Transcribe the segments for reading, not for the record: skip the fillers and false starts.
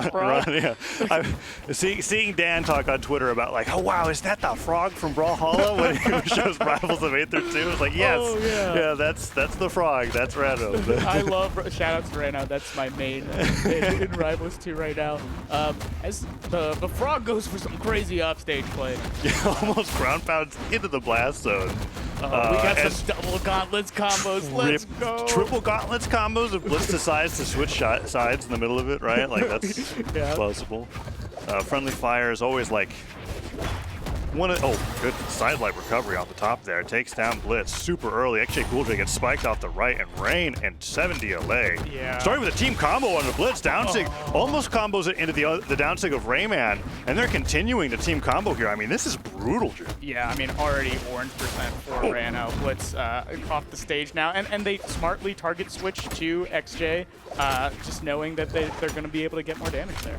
Frog. Yeah. Seeing Dan talk on Twitter about like, oh wow, is that the frog from Brawlhalla when he shows Rivals of Aether 2? It's like, yes, Oh, yeah. that's the frog. That's Ra1n. I love shoutouts to Ra1n. That's my main in Rivals 2 right now. As the frog goes for some crazy offstage play. Yeah, almost ground pounds into the blast zone. We got some double gauntlets combos. Let's go. Triple gauntlets combos if Blitz decides to switch sides in the middle of it, right? Like that's plausible. Friendly fire is always like good sidelight recovery off the top there. Takes down Blitz super early. xJcoolJ gets spiked off the right, and Ra1n and 7DLA. Yeah. Starting with a team combo on the Blitz. Downsig almost combos it into the downsig of Ra1n, and they're continuing the team combo here. I mean, this is brutal, Jim. Yeah, I mean, already orange percent for Ra1n. Blitz off the stage now, and they smartly target switch to xJ, just knowing that they're going to be able to get more damage there.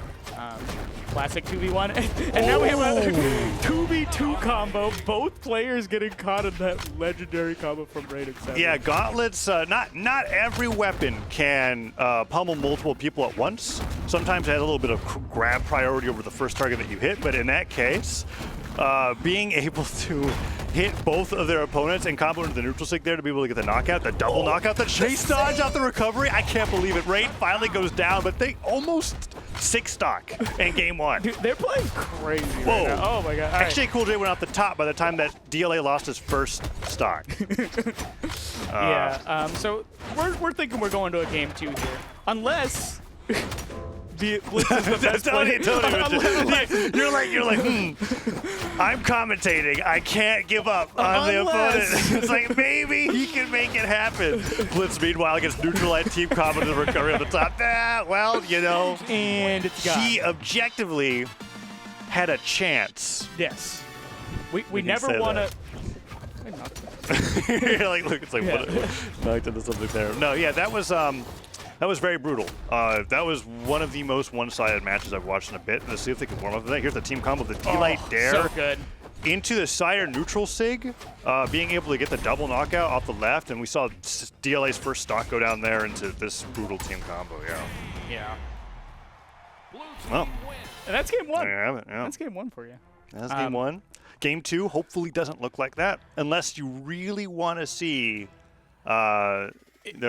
Classic 2v1, and now we have a 2v2 combo. Both players getting caught in that legendary combo from Ra1n and 7. Yeah, gauntlets. Not every weapon can pummel multiple people at once. Sometimes it has a little bit of grab priority over the first target that you hit, but in that case, being able to hit both of their opponents and combo into the neutral sig there to be able to get the knockout, the double knockout, the chase dodge off the recovery. I can't believe it. Ra1n finally goes down, but they almost 6-stock in game 1. Dude, they're playing crazy right now. Oh my god. xJcoolJ went out the top by the time that DLA lost his first stock. So we're thinking we're going to a game 2 here. Unless Blitz is the best player. You're like, I'm commentating. I can't give up on the opponent. It's like, maybe he can make it happen. Blitz, meanwhile, gets neutralized team combo to the recovery on the top. Well, you know. And it's gone. He objectively had a chance. Yes. We never want to. You're like, look, it's like, what? Knocked into something there. No, yeah, that was very brutal. That was one of the most one-sided matches I've watched in a bit. Let's see if they can warm up to that. Here's the team combo, the D-Light Dare. So good. Into the side or neutral sig, being able to get the double knockout off the left, and we saw DLA's first stock go down there into this brutal team combo, Yeah. Well, and that's game 1. there you have it, yeah. That's game 1 for you. That's game 1. Game 2 hopefully doesn't look like that, unless you really want to see their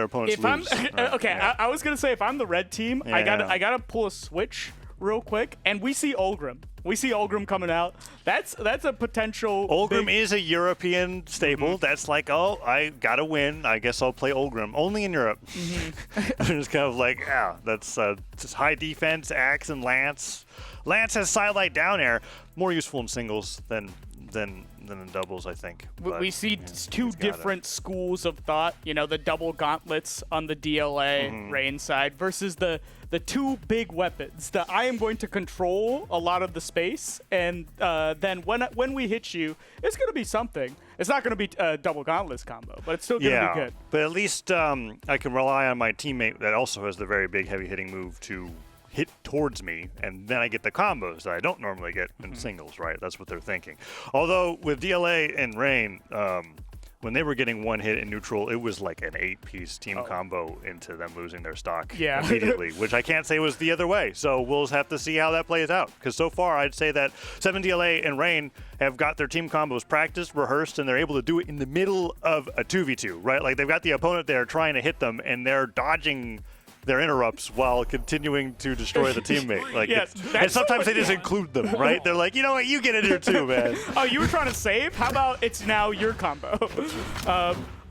opponents lose. Okay, yeah. I was gonna say if I'm the red team, I gotta pull a switch real quick, and we see Ulgrim. We see Ulgrim coming out. That's a potential. Ulgrim is a European staple. That's like, oh, I gotta win. I guess I'll play Ulgrim only in Europe. It's kind of like, yeah, that's just high defense, axe and lance. Lance has sidelight down air, more useful in singles than in doubles, I think. We see two different schools of thought. You know, the double gauntlets on the DLA Ra1n side versus the two big weapons. I am going to control a lot of the space, and then when we hit you, it's going to be something. It's not going to be a double gauntlets combo, but it's still going to be good. But at least I can rely on my teammate that also has the very big heavy hitting move to hit towards me, and then I get the combos that I don't normally get in singles, right? That's what they're thinking. Although with DLA and Ra1n, when they were getting one hit in neutral, it was like an 8-piece team combo into them losing their stock immediately, which I can't say was the other way. So we'll have to see how that plays out. Because so far, I'd say that 7DLA and Ra1n have got their team combos practiced, rehearsed, and they're able to do it in the middle of a 2v2, right? Like they've got the opponent there trying to hit them, and they're dodging their interrupts while continuing to destroy the teammate. Like, and sometimes they just include them, right? They're like, you know what, you get in here too, man. Oh, you were trying to save? How about it's now your combo?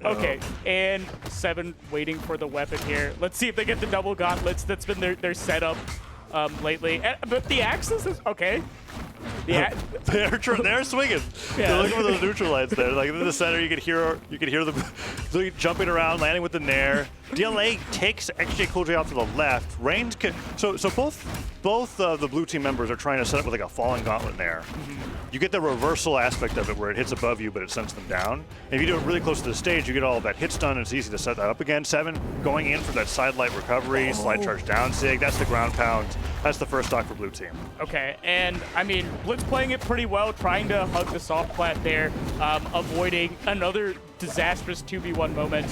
Okay, and 7 waiting for the weapon here. Let's see if they get the double gauntlets. That's been their setup lately. But the axis is okay. They're swinging. They're looking for those neutral lights there. Like in the center, you could hear them jumping around, landing with the nair. DLA takes xJcoolJ out to the left. Ra1n so both the blue team members are trying to set up with like a falling gauntlet nair. You get the reversal aspect of it where it hits above you, but it sends them down. And if you do it really close to the stage, you get all of that hit stun, and it's easy to set that up again. 7 going in for that side light recovery, slide charge down sig. That's the ground pound. That's the first stock for blue team. Okay, and I mean, Blitz playing it pretty well, trying to hug the soft plat there, avoiding another disastrous 2v1 moment.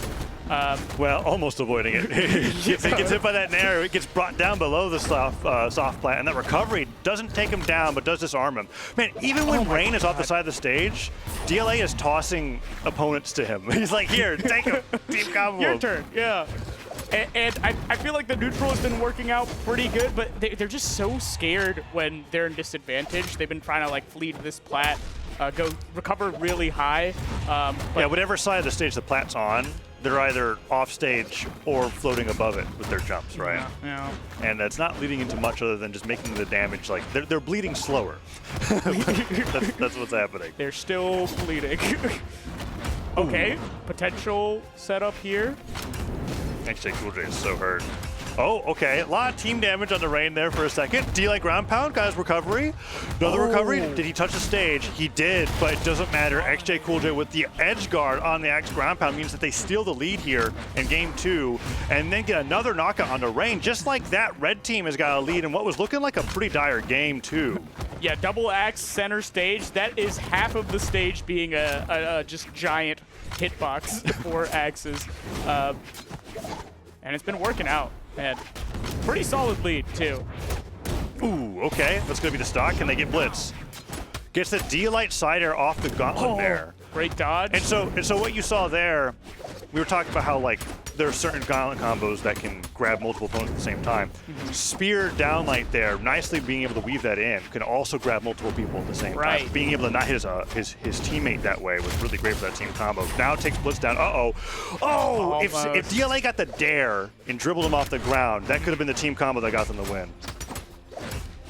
Well, almost avoiding it. He gets hit by that nair. It gets brought down below the soft plant, and that recovery doesn't take him down, but does disarm him. Man, even when Ra1n is off the side of the stage, DLA is tossing opponents to him. He's like, here, take him, team combo. Your turn, yeah. And I feel like the neutral has been working out pretty good, but they're just so scared when they're in disadvantage. They've been trying to like flee to this plat, go recover really high. Yeah, whatever side of the stage the plat's on, they're either off stage or floating above it with their jumps, right? Yeah. And that's not leading into much other than just making the damage, like, they're bleeding slower. that's what's happening. They're still bleeding. Okay, potential setup here. xJcoolJ is so hurt. Oh, okay. A lot of team damage on the Ra1n there for a second. D-like ground pound, guys, recovery. Another recovery. Did he touch the stage? He did, but it doesn't matter. xJcoolJ with the edge guard on the X ground pound means that they steal the lead here in game 2 and then get another knockout on the Ra1n. Just like that, red team has got a lead in what was looking like a pretty dire game 2. Yeah, double axe center stage. That is half of the stage being a just giant hitbox for axes. And it's been working out. And pretty solid lead, too. Ooh, okay. That's going to be the stock. Can they get Blitz? Gets the D-Light side air off the gauntlet there. Great dodge. And so what you saw there, we were talking about how, like, there are certain gauntlet combos that can grab multiple opponents at the same time. Spear downlight there, nicely being able to weave that in, can also grab multiple people at the same time. Being able to not hit his teammate that way was really great for that team combo. Now takes Blitz down. Oh, if DLA got the dare and dribbled him off the ground, that could have been the team combo that got them the win.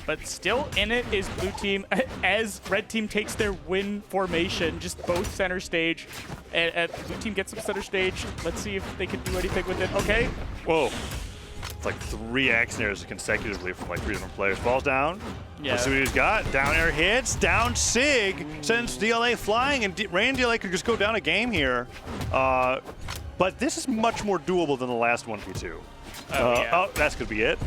But still in it is blue team as red team takes their win formation, just both center stage. And blue team gets some center stage. Let's see if they can do anything with it. Okay. Whoa. It's like 3 axe nairs consecutively from like 3 different players. Falls down. Yeah. Let's see what he's got. Down air hits. Down Sig. Sends DLA flying. And Ra1n DLA could just go down a game here. But this is much more doable than the last 1v2. Oh, that's going to be it.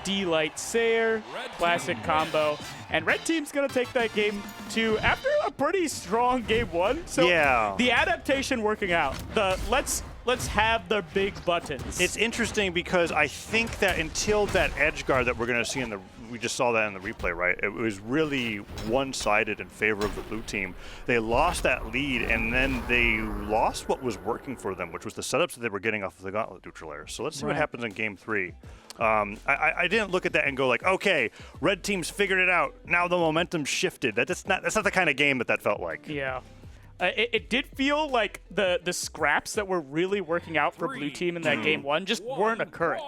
D-Light Sayer, classic combo. And red team's going to take that game 2 after a pretty strong game 1. So yeah. The adaptation working out. Let's have the big buttons. It's interesting because I think that until that edge guard that we're going to see we just saw that in the replay, right? It was really one-sided in favor of the blue team. They lost that lead, and then they lost what was working for them, which was the setups that they were getting off of the gauntlet neutral air. So let's see what happens in game 3. I didn't look at that and go like, okay, red team's figured it out. Now the momentum's shifted. That's not the kind of game that felt like. Yeah. It did feel like the scraps that were really working out for blue team in that game 1 just weren't occurring.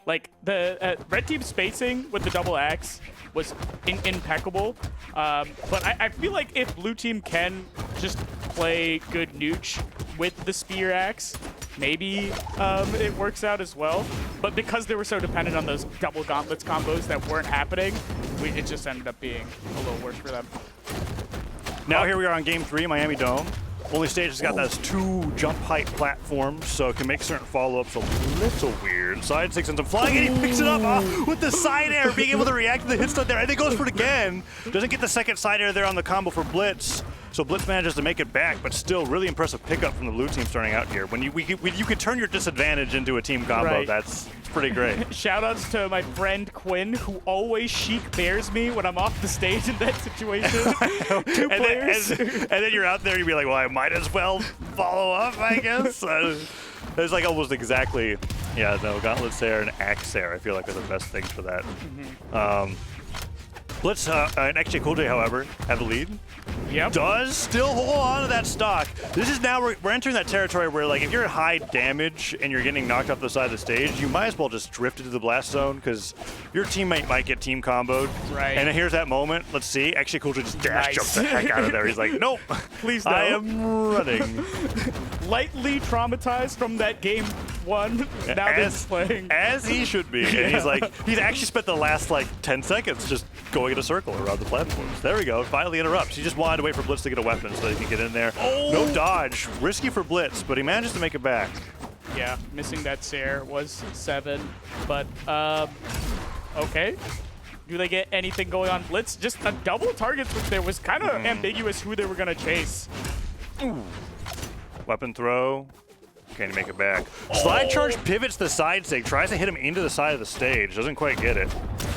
Like, the red team spacing with the double axe was impeccable. But I feel like if blue team can just play good nooch with the spear axe, maybe it works out as well. But because they were so dependent on those double gauntlets combos that weren't happening, it just ended up being a little worse for them. Now here we are on game 3, Miami Dome. Only stage has got those 2 jump height platforms, so it can make certain follow-ups a little weird. Side 6 ends up flying, and he picks it up with the side air, being able to react to the hit stun there, and then goes for it again. Doesn't get the second side air there on the combo for Blitz, so Blitz manages to make it back, but still really impressive pickup from the blue team starting out here. When you could turn your disadvantage into a team combo, that's pretty great. Shoutouts to my friend Quinn, who always chic bears me when I'm off the stage in that situation. 2 players. And then you're out there, you'd be like, well, I might as well follow up, I guess. It's like almost exactly, gauntlets there and axe there, I feel like are the best things for that. Blitz and xJcoolJ, however, have the lead. Yep. Does still hold on to that stock. This is now, we're entering that territory where, like, if you're at high damage and you're getting knocked off the side of the stage, you might as well just drift into the blast zone because your teammate might get team comboed. Right. And here's that moment. Let's see. xJcoolJ just dash jumps the heck out of there. He's like, nope. Please no. I am running. Lightly traumatized from that game 1. Now that he's playing. As he should be. And he's like, he's actually spent the last, like, 10 seconds just going in a circle around the platforms. There we go. Finally interrupts. He just wanted to wait for Blitz to get a weapon so he can get in there. No dodge. Risky for Blitz, but he manages to make it back. Yeah, missing that Sayer was 7. But, okay. Do they get anything going on Blitz? Just a double target switch there was kind of ambiguous who they were going to chase. Ooh. Weapon throw. Can he make it back? Slide charge pivots the side stick, tries to hit him into the side of the stage, doesn't quite get it.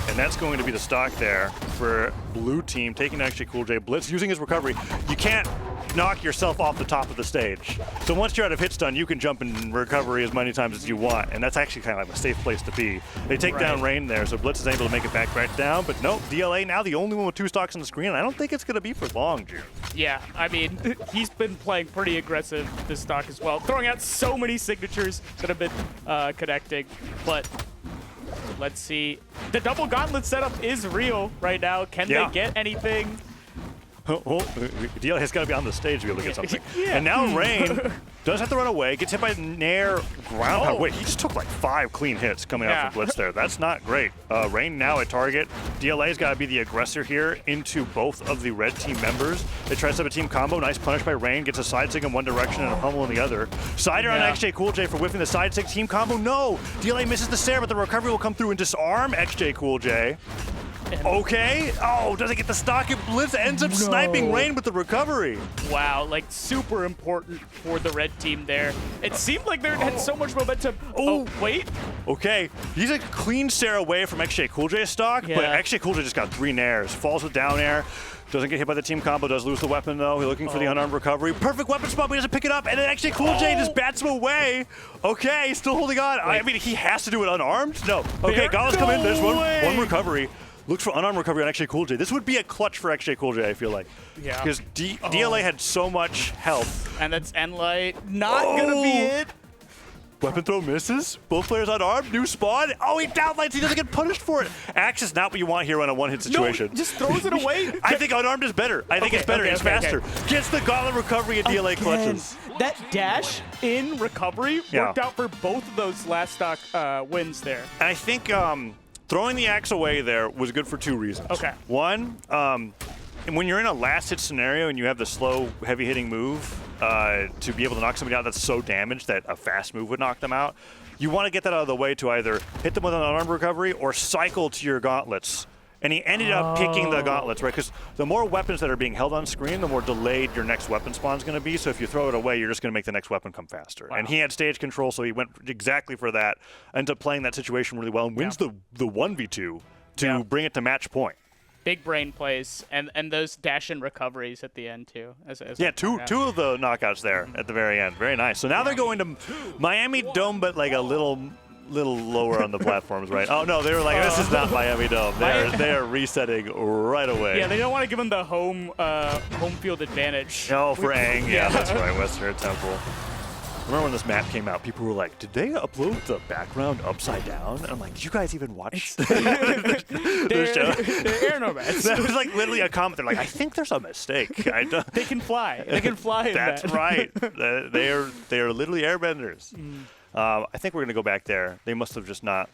And that's going to be the stock there for blue team, taking xJcoolJ. Blitz using his recovery. You can't knock yourself off the top of the stage. So once you're out of hit stun, you can jump in recovery as many times as you want, and that's actually kind of like a safe place to be. They take down Ra1n there, so Blitz is able to make it back right down, but no, DLA now the only one with 2 stocks on the screen, and I don't think it's going to be for long, June. Yeah, I mean, he's been playing pretty aggressive this stock as well, throwing out so many signatures that have been connecting, but let's see. The double gauntlet setup is real right now. Can they get anything? Oh, DLA has got to be on the stage to be able to get something. Yeah. And now Ra1n does have to run away, gets hit by Nair ground pound. Wait, he just took like 5 clean hits coming out from Blitz there. That's not great. Ra1n now at target. DLA's got to be the aggressor here into both of the red team members. They try to set up a team combo. Nice punish by Ra1n. Gets a side stick in one direction and a pummel in the other. Sider on xJcoolJ for whiffing the side stick team combo. No! DLA misses the Sair, but the recovery will come through and disarm xJcoolJ. Okay. Oh, doesn't get the stock. Blitz ends up sniping Ra1n with the recovery. Wow, like super important for the red team there. It seemed like they had so much momentum. Oh, wait. Okay, he's a clean Sair away from xJcoolJ's stock, but xJcoolJ just got 3 nairs. Falls with down air. Doesn't get hit by the team combo, does lose the weapon though. He's looking for the unarmed recovery. Perfect weapon spot, but he doesn't pick it up, and then xJcoolJ just bats him away. Okay, he's still holding on. I mean, he has to do it unarmed? No. Okay, Gala's come in. There's one recovery. Looks for unarmed recovery on xJcoolJ. This would be a clutch for xJcoolJ, I feel like. Yeah. Because DLA had so much health. And that's Enlight. Not gonna be it. Weapon throw misses. Both players unarmed. New spawn. Oh, he downlights. He doesn't get punished for it. Axe is not what you want here on a one-hit situation. No, just throws it away. I think unarmed is better. I think it's better. It's faster. Gets the gauntlet recovery and DLA clutches. That dash in recovery worked out for both of those last stock wins there. And I think throwing the axe away there was good for 2 reasons. Okay. One, and when you're in a last hit scenario and you have the slow, heavy hitting move to be able to knock somebody out that's so damaged that a fast move would knock them out, you want to get that out of the way to either hit them with an unarmed recovery or cycle to your gauntlets. And he ended up picking the gauntlets, right? Because the more weapons that are being held on screen, the more delayed your next weapon spawn is going to be. So if you throw it away, you're just going to make the next weapon come faster. Wow. And he had stage control, so he went exactly for that. Ended up playing that situation really well and wins the 1v2 to bring it to match point. Big brain plays, and those dash-in recoveries at the end, too. Yeah, two of the knockouts there at the very end. Very nice. So now they're going to Miami Dome, but like a little lower on the platforms, right? Oh no, they were like, this is not Miami Dome. They are resetting right away. Yeah, they don't want to give them the home field advantage. No, for Aang. Yeah, that's right. Western Temple. Remember when this map came out, people were like, did they upload the background upside down? And I'm like, did you guys even watch the show? They're air nomads. That was like literally a comment. They're like, I think there's a mistake. They can fly. They can fly in That's right. They are literally airbenders. I think we're going to go back there. They must have just not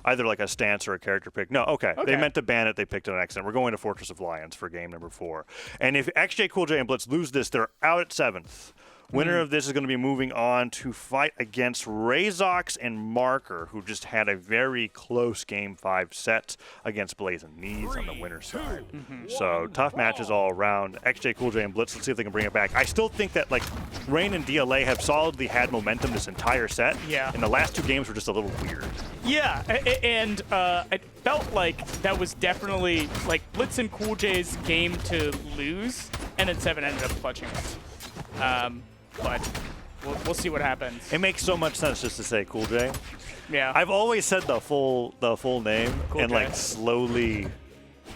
either like a stance or a character pick. No, okay. They meant to ban it. They picked it on accident. We're going to Fortress of Lions for game number 4. And if xJcoolJ and Blitz lose this, they're out at 7th. Winner of this is going to be moving on to fight against Razox and Marker, who just had a very close Game 5 set against Blaze and Knees on the winner's side. So tough matches all around. xJcoolJ and Blitz, let's see if they can bring it back. I still think that like Ra1n and DLA have solidly had momentum this entire set. Yeah. And the last 2 games were just a little weird. Yeah, and it felt like that was definitely like Blitz and CoolJ's game to lose, and then 7 ended up clutching it. But we'll see what happens. It makes so much sense just to say CoolJ. Yeah. I've always said the full name Cool and J. like slowly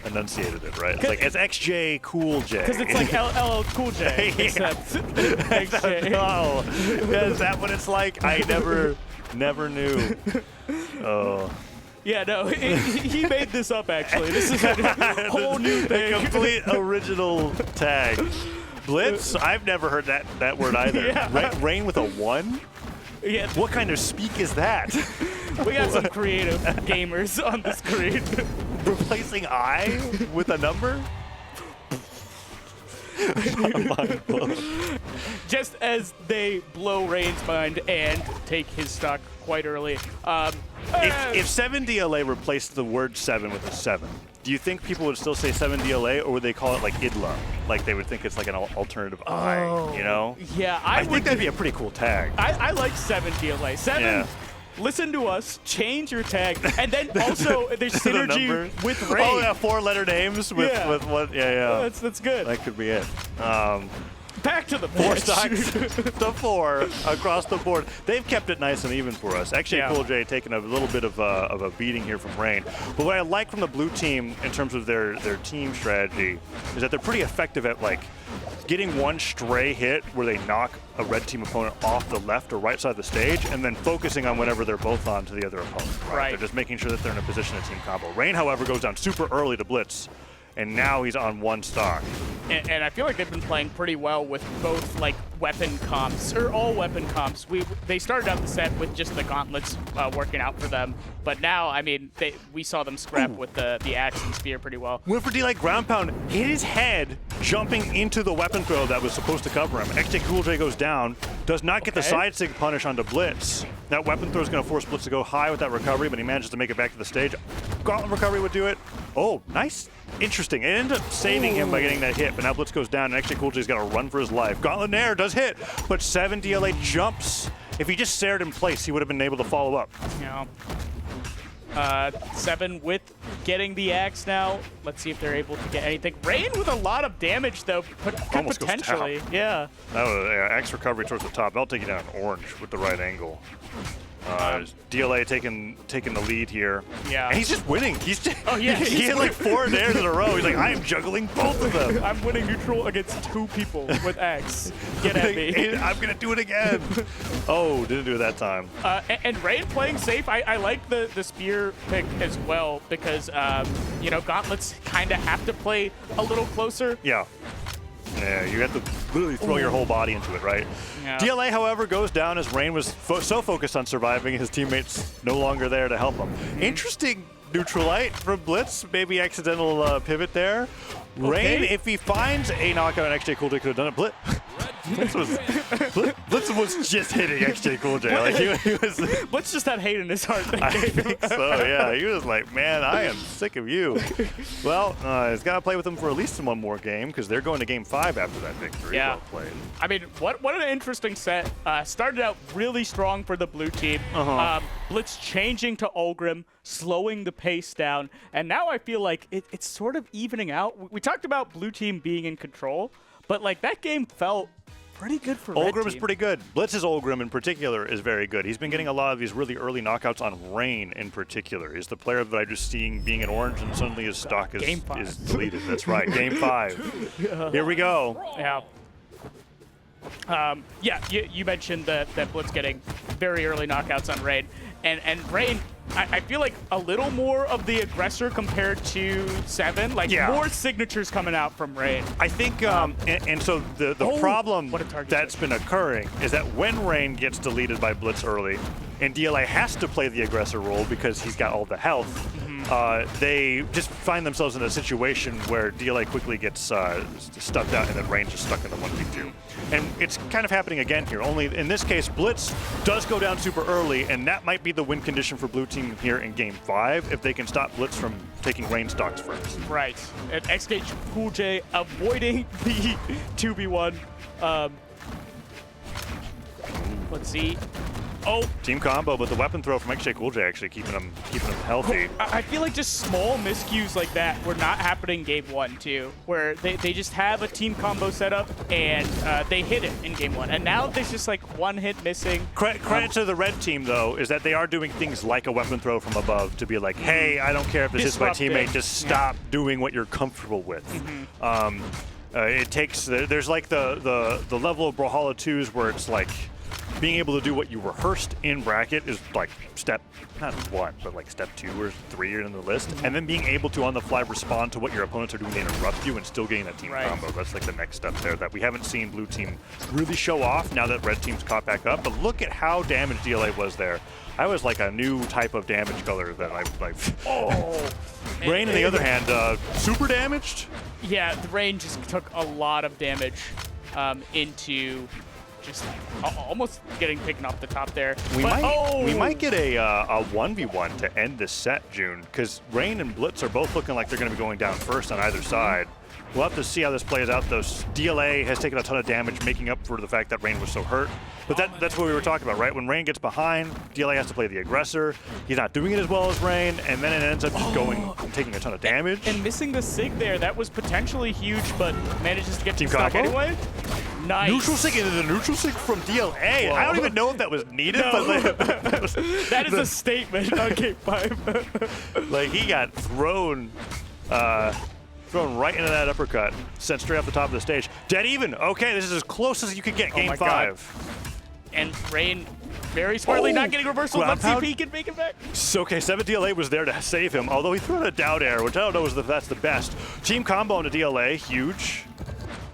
enunciated it, right. It's like it's xJcoolJ. Because it's like LL Cool J. Except XJ. Oh, is that what it's like? I never knew. Oh. Yeah, no, he made this up actually. This is a whole new thing. A complete original tag. Blitz? I've never heard that word either. Ra1n with a 1? Yeah. What kind of speak is that? We got some creative gamers on the screen. Replacing I with a number? just as they blow Ra1n's mind and take his stock quite early. If 7DLA replaced the word 7 with a 7, do you think people would still say 7DLA, or would they call it like IDLA? Like they would think it's like an alternative I, you know? Yeah, I think that'd be a pretty cool tag. I like 7DLA. 7, Yeah. listen to us, change your tag, and then also there's The synergy number. with Ra1n. Oh, yeah, 4-letter names with what? Yeah. That's good. That could be it. Back to the 4 bench. stocks to 4 across the board. They've kept it nice and even for us. xJcoolJ taking a little bit of a beating here from Ra1n. But what I like from the blue team in terms of their team strategy is that they're pretty effective at like getting one stray hit where they knock a red team opponent off the left or right side of the stage, and then focusing on whenever they're both on to the other opponent. Right? They're just making sure that they're in a position to team combo. Ra1n, however, goes down super early to Blitz, and now he's on 1 stock. And I feel like they've been playing pretty well with both like weapon comps, or all weapon comps. They started out the set with just the gauntlets working out for them, but now, I mean, we saw them scrap with the axe and spear pretty well. Went for D-like ground pound, hit his head jumping into the weapon throw that was supposed to cover him. xJcoolJ goes down, does not get the side sig punish onto Blitz. That weapon throw is going to force Blitz to go high with that recovery, but he manages to make it back to the stage. Gauntlet recovery would do it. Oh, nice. Interesting. It ended up saving him by getting that hit, but now Blitz goes down, and xJcoolJ's got to run for his life. Gauntlet Nair does hit, but 7DLA jumps. If he just stared in place, he would have been able to follow up. Yeah. 7 with getting the axe now. Let's see if they're able to get anything. Ra1n with a lot of damage, though, could Almost potentially. goes down. Yeah. That was axe recovery towards the top. That'll take you down in orange with the right angle. DLA taking the lead here. Yeah. And he's just winning. He's just, Oh, yeah. he hit like 4 nairs in a row. He's like, I am juggling both of them. I'm winning neutral against 2 people with axe. Get at me. I'm going to do it again. Oh, didn't do it that time. And Ra1n playing safe. I like the spear pick as well because, you know, gauntlets kind of have to play a little closer. Yeah. Yeah, you have to literally throw your whole body into it, right? Yeah. DLA, however, goes down as Ra1n was so focused on surviving, his teammates no longer there to help him. Interesting neutralite from Blitz, maybe accidental pivot there. Ra1n, if he finds a knockout on xJcoolJ, could have done it. Blitz was just hitting xJcoolJ. Like he was. Blitz just had hate in his heart. I think so, yeah. He was like, man, I am sick of you. Well, he's got to play with him for at least 1 more game because they're going to game 5 after that victory. Yeah. Well played. I mean, what an interesting set. Started out really strong for the blue team. Blitz changing to Ulgrim, slowing the pace down, and now I feel like it's sort of evening out. We talked about blue team being in control, but like that game felt pretty good for red Ulgrim is team. pretty good. Blitz's Ulgrim in particular is very good. He's been getting a lot of these really early knockouts on Ra1n in particular. He's the player that I just seeing being in orange and suddenly his stock is deleted. That's right, game 5. Here we go. Yeah. Yeah, you mentioned that Blitz getting very early knockouts on Ra1n, and Ra1n, I feel like a little more of the aggressor compared to 7, like more signatures coming out from Ra1n. I think, and so the problem that's been occurring is that when Ra1n gets deleted by Blitz early, and DLA has to play the aggressor role because he's got all the health, they just find themselves in a situation where DLA quickly gets stuck out and then Ra1n just stuck in the 1v2. And it's kind of happening again here, only in this case, Blitz does go down super early, and that might be the win condition for blue team here in game 5 if they can stop Blitz from taking Ra1n stocks first. Right. And xJcoolJ avoiding the 2v1. Let's see. Oh, team combo, but the weapon throw from xJcoolJ actually keeping him healthy. I feel like just small miscues like that were not happening game 1 too, where they just have a team combo set up and they hit it in game 1, and now there's just like 1 hit missing. Credit to the red team though is that they are doing things like a weapon throw from above to be like, hey, I don't care if this is my teammate, just stop doing what you're comfortable with. It takes there's like the level of Brawlhalla 2s where it's like being able to do what you rehearsed in bracket is like step, not 1, but like step 2 or 3 in the list. And then being able to on the fly respond to what your opponents are doing to interrupt you and still getting that team combo. That's like the next step there that we haven't seen blue team really show off now that red team's caught back up. But look at how damaged DLA was there. I was like a new type of damage color that I've Ra1n, on the other hand, super damaged. Yeah, the Ra1n just took a lot of damage. into just almost getting taken off the top there. We But, might get a 1v1 to end this set, June, because Ra1n and Blitz are both looking like they're going to be going down first on either side. We'll have to see how this plays out, though. DLA has taken a ton of damage, making up for the fact that Ra1n was so hurt. But that's what we were talking about, right? When Ra1n gets behind, DLA has to play the aggressor. He's not doing it as well as Ra1n, and then it ends up just going and taking a ton of damage. And missing the sig there, that was potentially huge, but manages to get Team stuck combo? anyway. Nice. Neutral sig into the neutral sig from DLA. Whoa. I don't even know if that was needed, No. but like, That is a statement on Game 5. like he got thrown right into that uppercut, sent straight off the top of the stage. Dead even. Okay, this is as close as you could get. Game 5. And Ra1n very smartly not getting reversal. Ground Let's see if pound. he can make it back. So, okay, 7DLA was there to save him, although he threw out a down air, which I don't know if that's the best. Team combo into DLA, huge.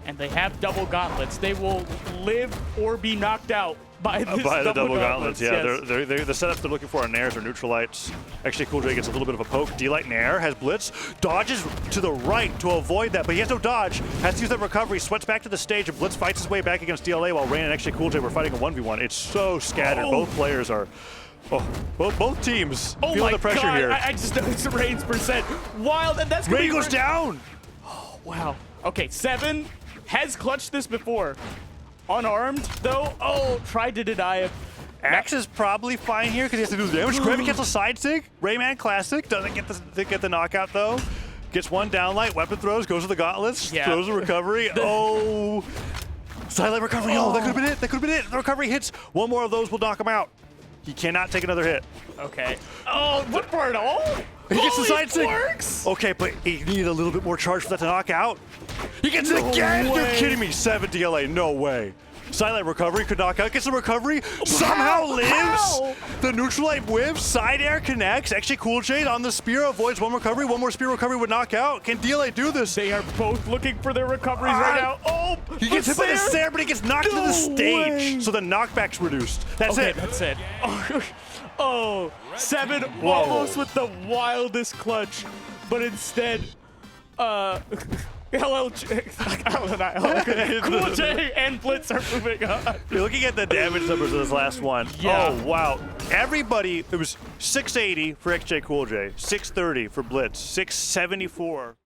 And they have double gauntlets. They will live or be knocked out by this By the double gauntlets. Yeah, Yes. they're the setups they're looking for are nairs or neutralites. xJcoolJ gets a little bit of a poke. D-Light nair has Blitz, dodges to the right to avoid that, but he has no dodge. Has to use that recovery, sweats back to the stage, and Blitz fights his way back against DLA while Ra1n and xJcoolJ were fighting a 1v1. It's so scattered. Both players are, both teams feeling the pressure here. I just noticed Ra1n's percent. Wild, and that's Ra1n goes down. Wow. Okay, 7 has clutched this before. Unarmed, though. Oh, tried to deny him. Axe is probably fine here because he has to do the damage. Kraven gets a side sig. Rayman classic. Doesn't get the knockout, though. Gets one downlight. Weapon throws. Goes to the gauntlets. Yeah. Throws a recovery. Silent recovery. Oh, that could have been it. That could have been it. The recovery hits. One more of those will knock him out. He cannot take another hit. Okay. Oh, what for it all? He gets the side sig. Works. Okay, but he needed a little bit more charge for that to knock out. He gets it again. way. You're kidding me. 7DLA. No way. Silent recovery could knock out. Gets the recovery. Somehow lives. How? The neutralite whiffs. Side air connects. xJcoolJ on the spear avoids one recovery. One more spear recovery would knock out. Can DLA do this? They are both looking for their recoveries right now. Oh, He gets hit by the Sair, but he gets knocked to the stage. way. So the knockback's reduced. That's okay, it. that's it. Oh, 7 Whoa. almost with the wildest clutch, but instead, XJcoolJ and Blitz are moving on. You're looking at the damage numbers of this last one. Yeah. Oh, wow. Everybody, it was 680 for xJcoolJ, 630 for Blitz, 674